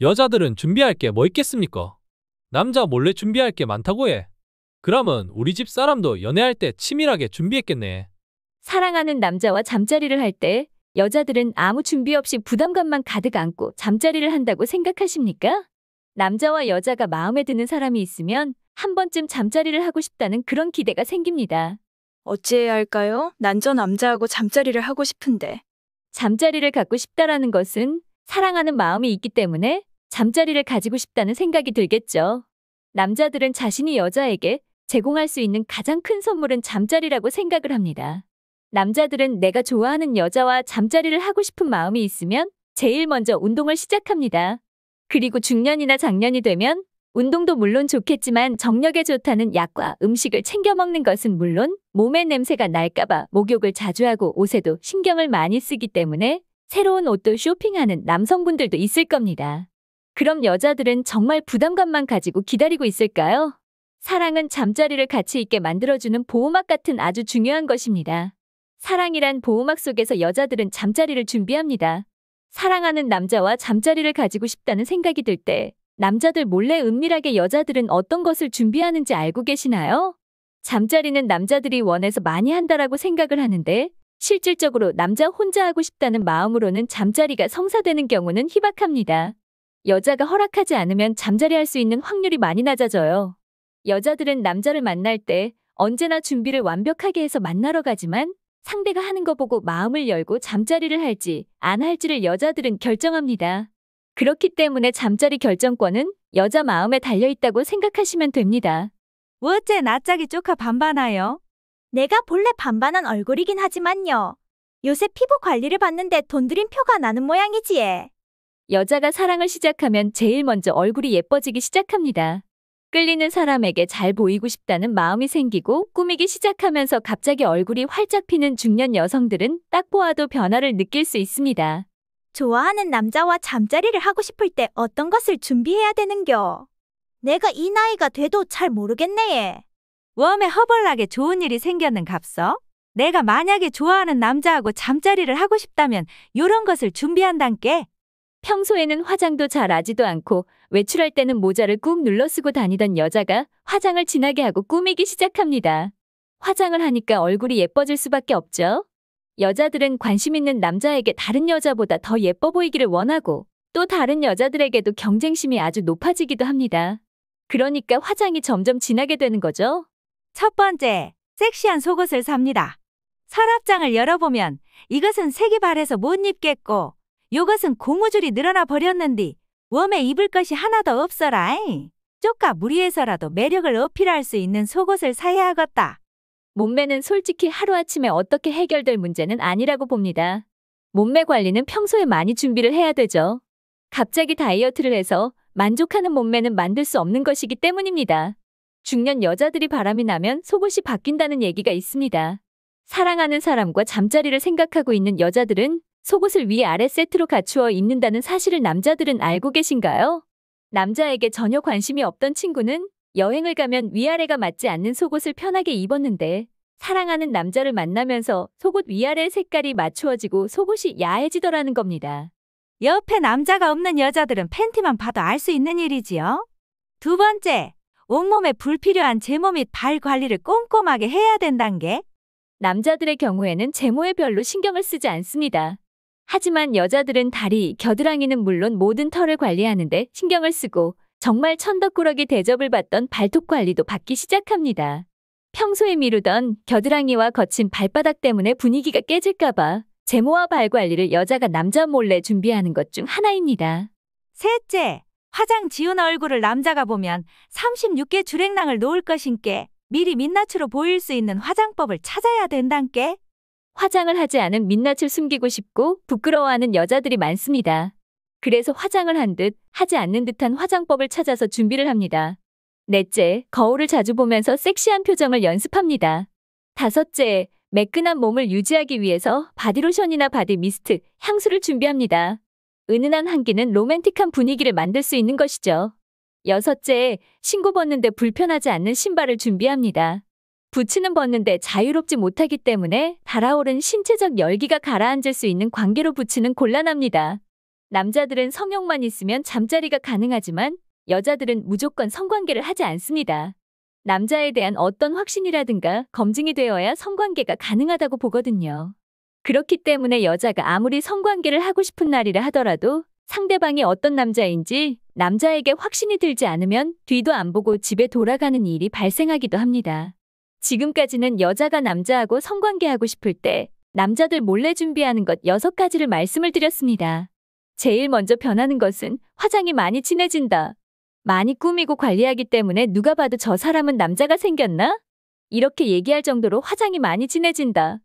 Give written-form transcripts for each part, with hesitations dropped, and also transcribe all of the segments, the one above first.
여자들은 준비할 게 뭐 있겠습니까? 남자 몰래 준비할 게 많다고 해. 그러면 우리 집 사람도 연애할 때 치밀하게 준비했겠네. 사랑하는 남자와 잠자리를 할 때 여자들은 아무 준비 없이 부담감만 가득 안고 잠자리를 한다고 생각하십니까? 남자와 여자가 마음에 드는 사람이 있으면 한 번쯤 잠자리를 하고 싶다는 그런 기대가 생깁니다. 어찌해야 할까요? 난 저 남자하고 잠자리를 하고 싶은데. 잠자리를 갖고 싶다라는 것은 사랑하는 마음이 있기 때문에 잠자리를 가지고 싶다는 생각이 들겠죠. 남자들은 자신이 여자에게 제공할 수 있는 가장 큰 선물은 잠자리라고 생각을 합니다. 남자들은 내가 좋아하는 여자와 잠자리를 하고 싶은 마음이 있으면 제일 먼저 운동을 시작합니다. 그리고 중년이나 장년이 되면 운동도 물론 좋겠지만 정력에 좋다는 약과 음식을 챙겨 먹는 것은 물론 몸의 냄새가 날까봐 목욕을 자주 하고 옷에도 신경을 많이 쓰기 때문에 새로운 옷도 쇼핑하는 남성분들도 있을 겁니다. 그럼 여자들은 정말 부담감만 가지고 기다리고 있을까요? 사랑은 잠자리를 가치 있게 만들어주는 보호막 같은 아주 중요한 것입니다. 사랑이란 보호막 속에서 여자들은 잠자리를 준비합니다. 사랑하는 남자와 잠자리를 가지고 싶다는 생각이 들 때 남자들 몰래 은밀하게 여자들은 어떤 것을 준비하는지 알고 계시나요? 잠자리는 남자들이 원해서 많이 한다라고 생각을 하는데 실질적으로 남자 혼자 하고 싶다는 마음으로는 잠자리가 성사되는 경우는 희박합니다. 여자가 허락하지 않으면 잠자리 할 수 있는 확률이 많이 낮아져요. 여자들은 남자를 만날 때 언제나 준비를 완벽하게 해서 만나러 가지만 상대가 하는 거 보고 마음을 열고 잠자리를 할지 안 할지를 여자들은 결정합니다. 그렇기 때문에 잠자리 결정권은 여자 마음에 달려있다고 생각하시면 됩니다. 어째 낯짝이 쪼카 반반하여? 내가 본래 반반한 얼굴이긴 하지만요. 요새 피부 관리를 받는데 돈 들인 표가 나는 모양이지 예. 여자가 사랑을 시작하면 제일 먼저 얼굴이 예뻐지기 시작합니다. 끌리는 사람에게 잘 보이고 싶다는 마음이 생기고 꾸미기 시작하면서 갑자기 얼굴이 활짝 피는 중년 여성들은 딱 보아도 변화를 느낄 수 있습니다. 좋아하는 남자와 잠자리를 하고 싶을 때 어떤 것을 준비해야 되는겨? 내가 이 나이가 돼도 잘 모르겠네 예. 웜에 허벌나게 좋은 일이 생겼는 갑서? 내가 만약에 좋아하는 남자하고 잠자리를 하고 싶다면 요런 것을 준비한단께. 평소에는 화장도 잘 하지도 않고 외출할 때는 모자를 꾹 눌러 쓰고 다니던 여자가 화장을 진하게 하고 꾸미기 시작합니다. 화장을 하니까 얼굴이 예뻐질 수밖에 없죠. 여자들은 관심 있는 남자에게 다른 여자보다 더 예뻐 보이기를 원하고 또 다른 여자들에게도 경쟁심이 아주 높아지기도 합니다. 그러니까 화장이 점점 진하게 되는 거죠. 첫 번째, 섹시한 속옷을 삽니다. 서랍장을 열어보면 이것은 색이 바래서 못 입겠고 요것은 고무줄이 늘어나 버렸는디 웜에 입을 것이 하나도 없어라잉. 쪼까 무리해서라도 매력을 어필할 수 있는 속옷을 사야 하겠다. 몸매는 솔직히 하루아침에 어떻게 해결될 문제는 아니라고 봅니다. 몸매 관리는 평소에 많이 준비를 해야 되죠. 갑자기 다이어트를 해서 만족하는 몸매는 만들 수 없는 것이기 때문입니다. 중년 여자들이 바람이 나면 속옷이 바뀐다는 얘기가 있습니다. 사랑하는 사람과 잠자리를 생각하고 있는 여자들은 속옷을 위아래 세트로 갖추어 입는다는 사실을 남자들은 알고 계신가요? 남자에게 전혀 관심이 없던 친구는 여행을 가면 위아래가 맞지 않는 속옷을 편하게 입었는데 사랑하는 남자를 만나면서 속옷 위아래 색깔이 맞추어지고 속옷이 야해지더라는 겁니다. 옆에 남자가 없는 여자들은 팬티만 봐도 알 수 있는 일이지요. 두 번째, 온몸에 불필요한 제모 및 발 관리를 꼼꼼하게 해야 된단 게. 남자들의 경우에는 제모에 별로 신경을 쓰지 않습니다. 하지만 여자들은 다리, 겨드랑이는 물론 모든 털을 관리하는데 신경을 쓰고 정말 천덕꾸러기 대접을 받던 발톱 관리도 받기 시작합니다. 평소에 미루던 겨드랑이와 거친 발바닥 때문에 분위기가 깨질까봐 제모와 발 관리를 여자가 남자 몰래 준비하는 것 중 하나입니다. 셋째, 화장 지운 얼굴을 남자가 보면 36개 주랭랑을 놓을 것인께 미리 민낯으로 보일 수 있는 화장법을 찾아야 된단께. 화장을 하지 않은 민낯을 숨기고 싶고 부끄러워하는 여자들이 많습니다. 그래서 화장을 한 듯 하지 않는 듯한 화장법을 찾아서 준비를 합니다. 넷째, 거울을 자주 보면서 섹시한 표정을 연습합니다. 다섯째, 매끈한 몸을 유지하기 위해서 바디로션이나 바디 미스트, 향수를 준비합니다. 은은한 향기는 로맨틱한 분위기를 만들 수 있는 것이죠. 여섯째, 신고 벗는데 불편하지 않는 신발을 준비합니다. 부츠는 벗는데 자유롭지 못하기 때문에 달아오른 신체적 열기가 가라앉을 수 있는 광기로 부츠는 곤란합니다. 남자들은 성욕만 있으면 잠자리가 가능하지만 여자들은 무조건 성관계를 하지 않습니다. 남자에 대한 어떤 확신이라든가 검증이 되어야 성관계가 가능하다고 보거든요. 그렇기 때문에 여자가 아무리 성관계를 하고 싶은 날이라 하더라도 상대방이 어떤 남자인지 남자에게 확신이 들지 않으면 뒤도 안 보고 집에 돌아가는 일이 발생하기도 합니다. 지금까지는 여자가 남자하고 성관계하고 싶을 때 남자들 몰래 준비하는 것 6가지를 말씀을 드렸습니다. 제일 먼저 변하는 것은 화장이 많이 진해진다. 많이 꾸미고 관리하기 때문에 누가 봐도 저 사람은 남자가 생겼나? 이렇게 얘기할 정도로 화장이 많이 진해진다.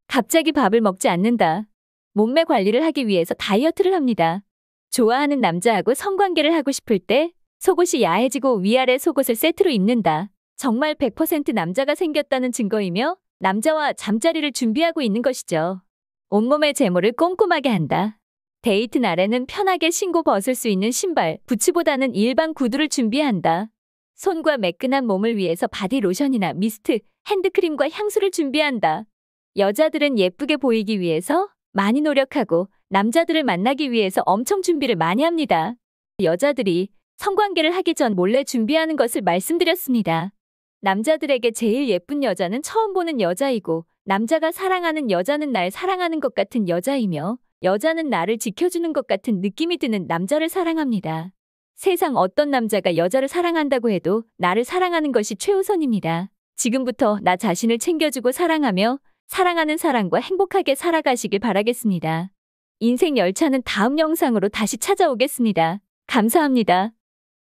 갑자기 밥을 먹지 않는다. 몸매 관리를 하기 위해서 다이어트를 합니다. 좋아하는 남자하고 성관계를 하고 싶을 때 속옷이 야해지고 위아래 속옷을 세트로 입는다. 정말 100% 남자가 생겼다는 증거이며 남자와 잠자리를 준비하고 있는 것이죠. 온몸의 제모를 꼼꼼하게 한다. 데이트 날에는 편하게 신고 벗을 수 있는 신발, 부츠보다는 일반 구두를 준비한다. 손과 매끈한 몸을 위해서 바디로션이나 미스트, 핸드크림과 향수를 준비한다. 여자들은 예쁘게 보이기 위해서 많이 노력하고 남자들을 만나기 위해서 엄청 준비를 많이 합니다. 여자들이 성관계를 하기 전 몰래 준비하는 것을 말씀드렸습니다. 남자들에게 제일 예쁜 여자는 처음 보는 여자이고 남자가 사랑하는 여자는 날 사랑하는 것 같은 여자이며 여자는 나를 지켜주는 것 같은 느낌이 드는 남자를 사랑합니다. 세상 어떤 남자가 여자를 사랑한다고 해도 나를 사랑하는 것이 최우선입니다. 지금부터 나 자신을 챙겨주고 사랑하며 사랑하는 사람과 행복하게 살아가시길 바라겠습니다. 인생 열차는 다음 영상으로 다시 찾아오겠습니다. 감사합니다.